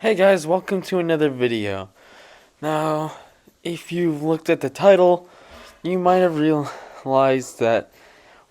Hey guys, welcome to another video. Now, if you've looked at the title, you might have realized that,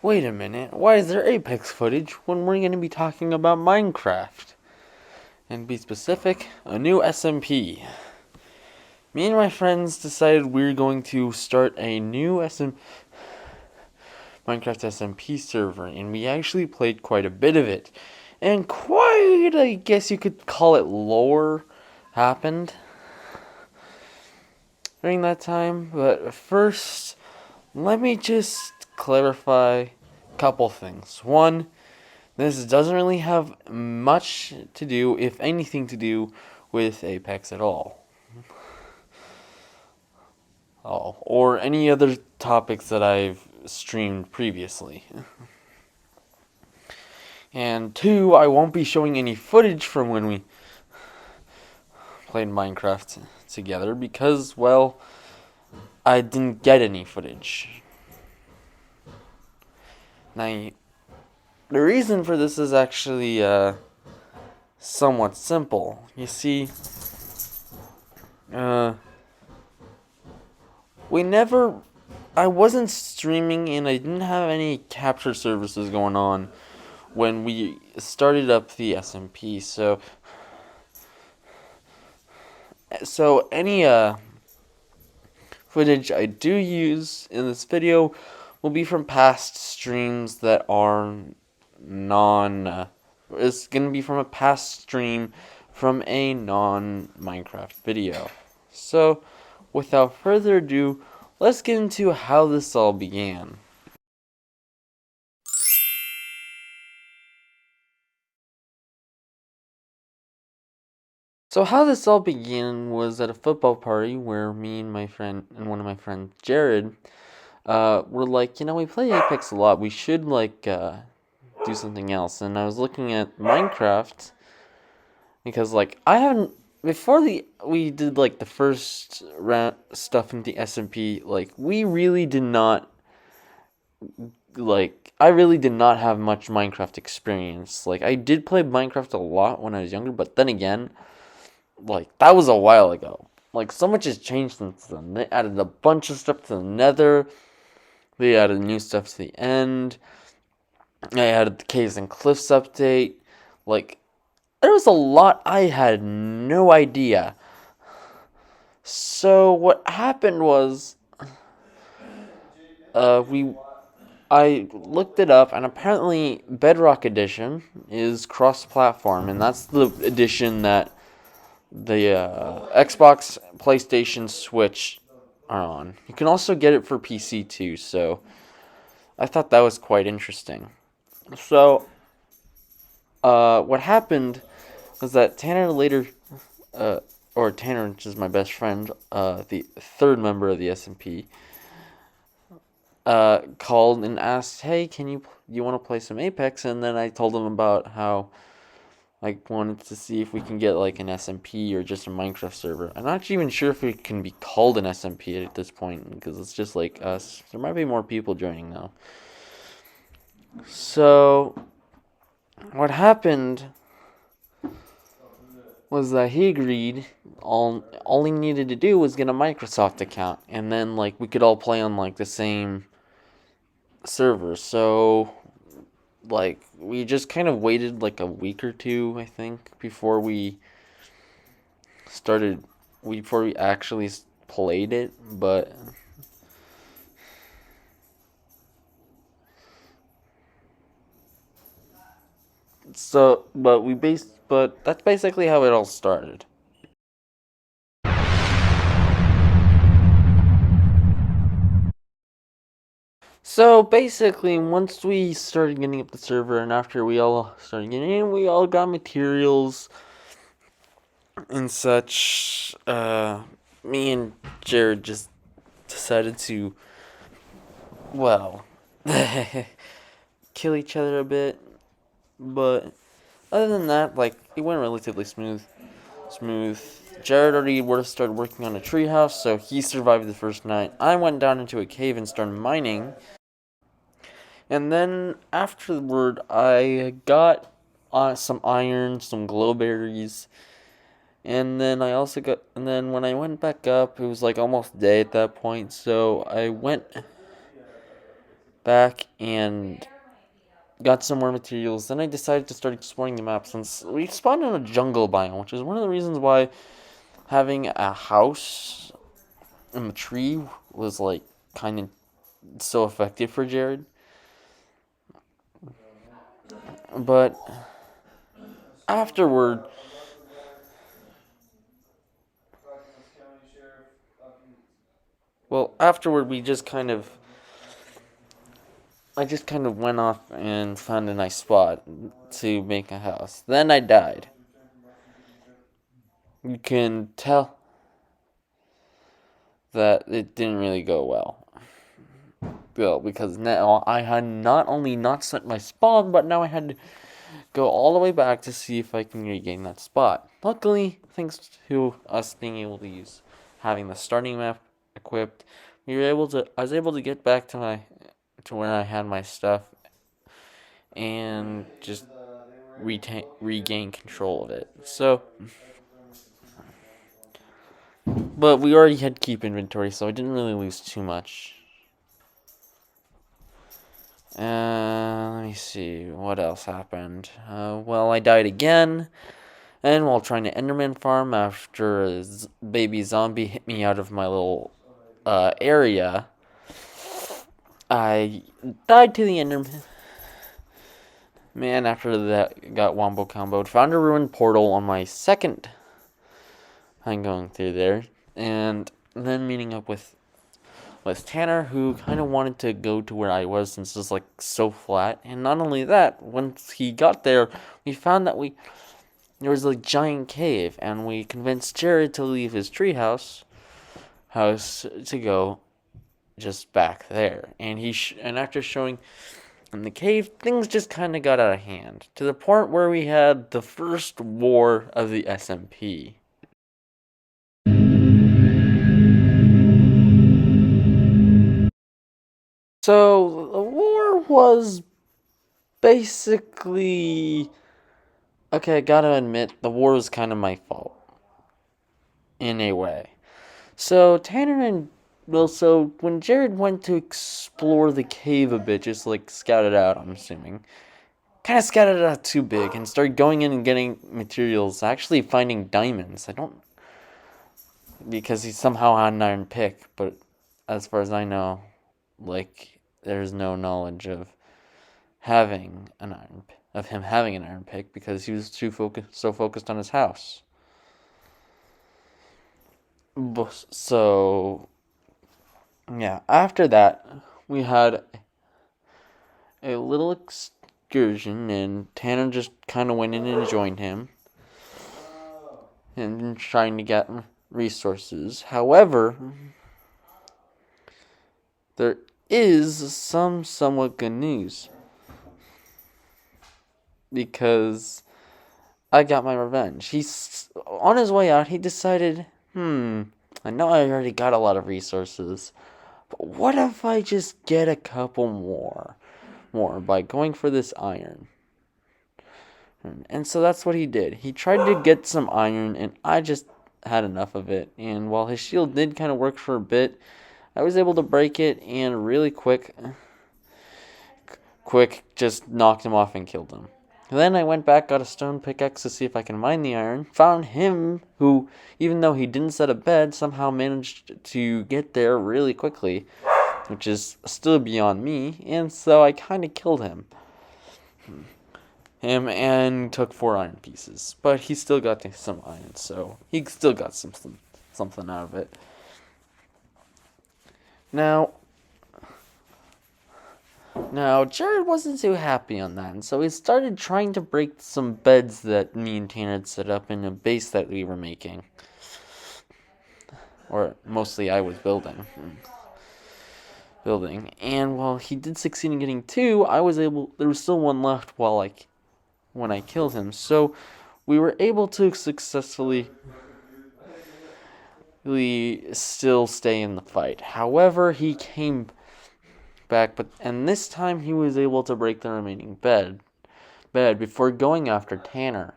wait a minute, why is there Apex footage when we're going to be talking about Minecraft? And be specific, a new SMP. Me and my friends decided we're going to start a new Minecraft SMP server, and we actually played quite a bit of it. And quite, I guess you could call it lore happened during that time. But first, let me just clarify a couple things. One, this doesn't really have much to do, if anything to do, with Apex at all. Or any other topics that I've streamed previously. And two, I won't be showing any footage from when we played Minecraft together because, well, I didn't get any footage. Now, the reason for this is actually somewhat simple. You see, I wasn't streaming and I didn't have any capture services going on when we started up the SMP. So any footage I do use in this video will be from past streams that are it's going to be from a past stream from a non-Minecraft video. So, without further ado, let's get into how this all began. So how this all began was at a football party where me and my friend and one of my friends, Jared, were like, we play Apex a lot. We should do something else. And I was looking at Minecraft because I haven't before we did the first round stuff in the SMP. We really did not I really did not have much Minecraft experience. I did play Minecraft a lot when I was younger, but then again, that was a while ago. So much has changed since then. They added a bunch of stuff to the Nether. They added new stuff to the end. They added the Caves and Cliffs update. There was a lot I had no idea. So what happened was, I looked it up, and apparently Bedrock Edition is cross-platform, and that's the edition that the Xbox, PlayStation, Switch are on. You can also get it for PC too, so I thought that was quite interesting. So, what happened was that Tanner later, or Tanner, which is my best friend, the third member of the SMP, called and asked, "Hey, you want to play some Apex?" And then I told him about how I wanted to see if we can get an SMP or just a Minecraft server. I'm not even sure if it can be called an SMP at this point because it's just us. There might be more people joining though. So what happened was that he agreed. All he needed to do was get a Microsoft account, and then we could all play on the same server. So we just kind of waited a week or two, I think, before we actually played it. But but that's basically how it all started. So basically, once we started getting up the server, and after we all started getting in, we all got materials and such. Me and Jared just decided to, well, kill each other a bit. But other than that, it went relatively smooth. Jared already would have started working on a treehouse, so he survived the first night. I went down into a cave and started mining. And then afterward, I got some iron, some glowberries, And then and then when I went back up, it was like almost day at that point. So I went back and got some more materials. Then I decided to start exploring the map since we spawned in a jungle biome, which is one of the reasons why having a house in the tree was like kind of so effective for Jared. But afterward, afterward we just kind of I just kind of went off and found a nice spot to make a house. Then I died. You can tell that it didn't really go well. Well, because now I had not only not set my spawn, but now I had to go all the way back to see if I can regain that spot. Luckily, thanks to us being able to having the starting map equipped, I was able to get back to where I had my stuff and just regain control of it. But we already had keep inventory, so I didn't really lose too much. Let me see, what else happened? I died again, and while trying to Enderman farm after a baby zombie hit me out of my little area, I died to the Enderman. Man, after that got wombo comboed. Found a ruined portal on my second time going through there, and then meeting up with Tanner, who kind of wanted to go to where I was since it's like so flat. And not only that, once he got there, we found that there was a giant cave, and we convinced Jared to leave his treehouse house to go just back there. And and after showing in the cave, things just kind of got out of hand to the point where we had the first war of the SMP. So the war was basically okay. I gotta admit, the war was kind of my fault in a way. So when Jared went to explore the cave a bit, just like scout it out, I'm assuming, kind of scouted it out too big and started going in and getting materials, actually finding diamonds. Because he somehow had an iron pick, but as far as I know, like, there's no knowledge of him having an iron pick because he was so focused on his house. So yeah, after that we had a little excursion, and Tanner just kind of went in and joined him and trying to get resources. However, there is somewhat good news, because I got my revenge. He's on his way out. He decided, I know I already got a lot of resources, but what if I just get a couple more by going for this iron? And so that's what he did. He tried to get some iron, and I just had enough of it. And while his shield did kind of work for a bit, I was able to break it and really quick just knocked him off and killed him. Then I went back, got a stone pickaxe to see if I can mine the iron. Found him, who, even though he didn't set a bed, somehow managed to get there really quickly, which is still beyond me. And so I kind of killed him. And took 4 iron pieces, but he still got some iron, so he still got something out of it. Now, Jared wasn't too happy on that, and so he started trying to break some beds that me and Tanner had set up in a base that we were making. Or mostly I was building. And while he did succeed in getting 2, there was still 1 left when I killed him. So we were able to successfully still stay in the fight. However, he came back, and this time he was able to break the remaining bed before going after Tanner.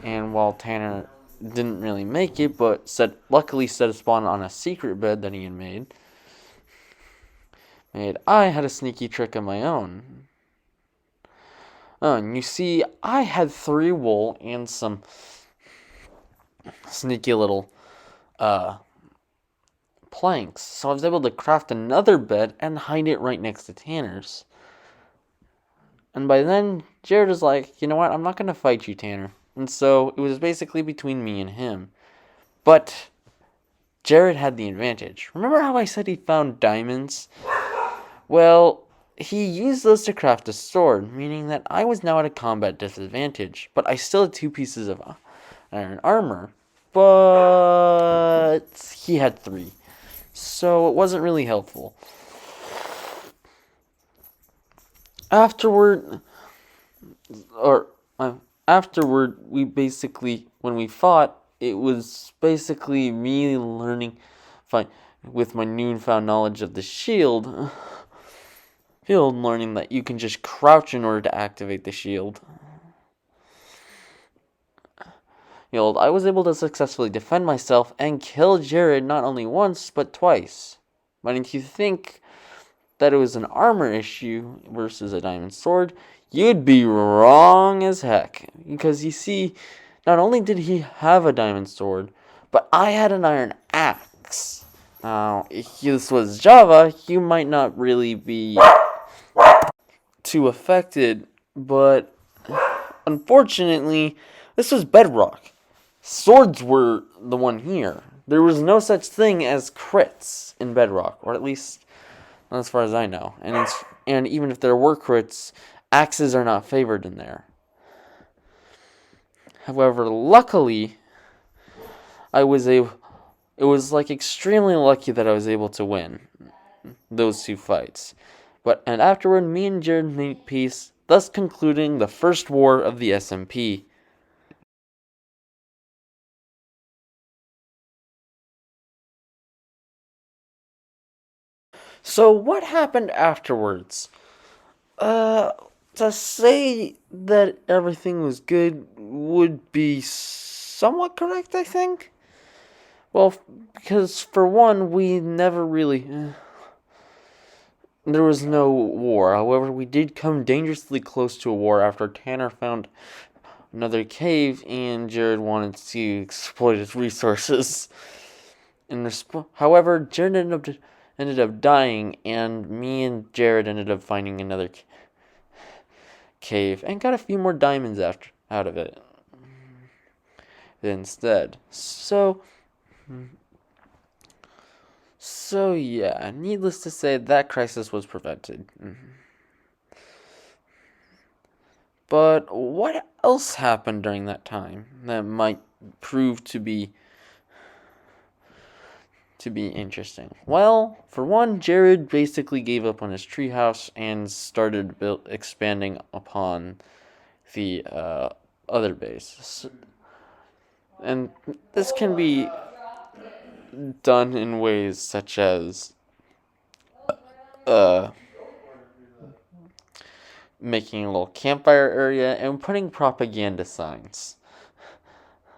And while Tanner didn't really make it, but luckily set a spawn on a secret bed that he had made, I had a sneaky trick of my own. And you see, I had 3 wool and some sneaky little planks, so I was able to craft another bed and hide it right next to Tanner's. And by then, Jared was like, you know what, I'm not going to fight you, Tanner. And so it was basically between me and him. But Jared had the advantage. Remember how I said he found diamonds? Well, he used those to craft a sword, meaning that I was now at a combat disadvantage. But I still had 2 pieces of iron armor. But he had 3. So it wasn't really helpful. Afterward, we basically, when we fought, it was basically me with my newfound knowledge of the shield, learning that you can just crouch in order to activate the shield. I was able to successfully defend myself and kill Jared not only once, but twice. But if you think that it was an armor issue versus a diamond sword, you'd be wrong as heck. Because you see, not only did he have a diamond sword, but I had an iron axe. Now, if this was Java, you might not really be too affected, but unfortunately, this was Bedrock. Swords were the one here. There was no such thing as crits in Bedrock, or at least as far as I know. And even if there were crits, axes are not favored in there. However, luckily, it was extremely lucky that I was able to win those 2 fights. And afterward, me and Jared made peace, thus concluding the first war of the SMP. So what happened afterwards? To say that everything was good would be somewhat correct, I think. Well, because for one, we never really... there was no war. However, we did come dangerously close to a war after Tanner found another cave and Jared wanted to exploit its resources. However, Jared ended up dying, and me and Jared ended up finding another cave and got a few more diamonds out of it instead. So yeah, needless to say, that crisis was prevented. But what else happened during that time that might prove to be interesting? Well, for one, Jared basically gave up on his treehouse and started expanding upon the other base. And this can be done in ways such as making a little campfire area and putting propaganda signs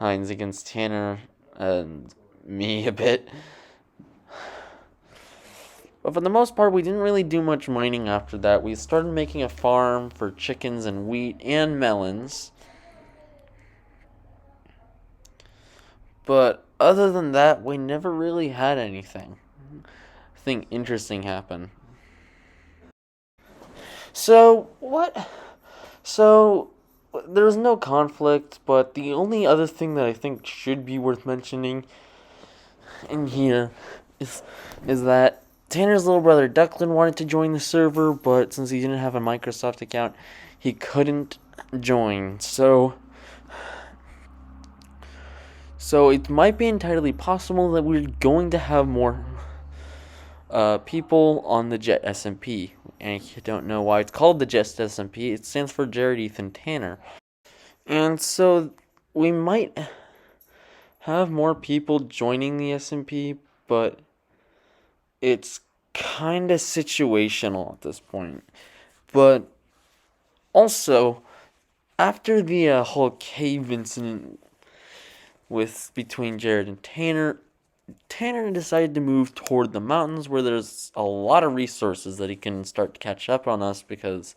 against Tanner and me a bit. But for the most part, we didn't really do much mining after that. We started making a farm for chickens and wheat and melons. But other than that, we never really had anything interesting happen. So there was no conflict, but the only other thing that I think should be worth mentioning in here is that Tanner's little brother Declan wanted to join the server, but since he didn't have a Microsoft account, he couldn't join. So it might be entirely possible that we're going to have more people on the Jet SMP. And if you don't know why it's called the Jet SMP, it stands for Jared, Ethan, Tanner. And so we might have more people joining the SMP, but it's kind of situational at this point. But also, after the whole cave incident between Jared and Tanner, Tanner decided to move toward the mountains where there's a lot of resources that he can start to catch up on us because,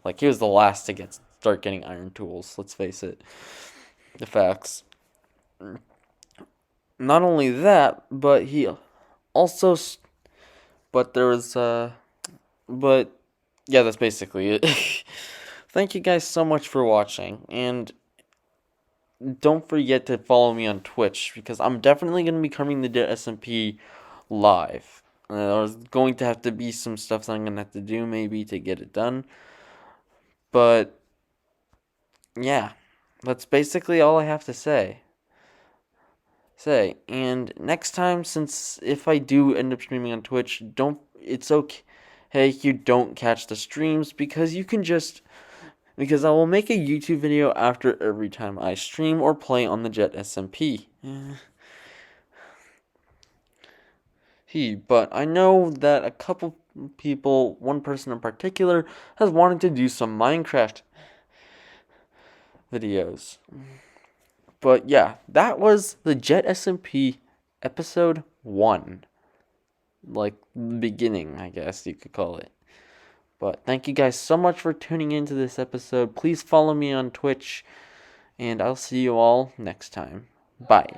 like, he was the last to start getting iron tools. Let's face it, the facts. Not only that, but he also, but there was but yeah, that's basically it. Thank you guys so much for watching, and don't forget to follow me on Twitch because I'm definitely going to be covering the SMP live. There's going to have to be some stuff that I'm going to have to do maybe to get it done. But yeah, that's basically all I have to say. And next time, since if I do end up streaming on Twitch, it's okay. Hey, you don't catch the streams because I will make a YouTube video after every time I stream or play on the Jet SMP. But I know that a couple people, one person in particular, has wanted to do some Minecraft videos. But yeah, that was the Jet SMP episode 1. Like, the beginning, I guess you could call it. But thank you guys so much for tuning into this episode. Please follow me on Twitch, and I'll see you all next time. Bye.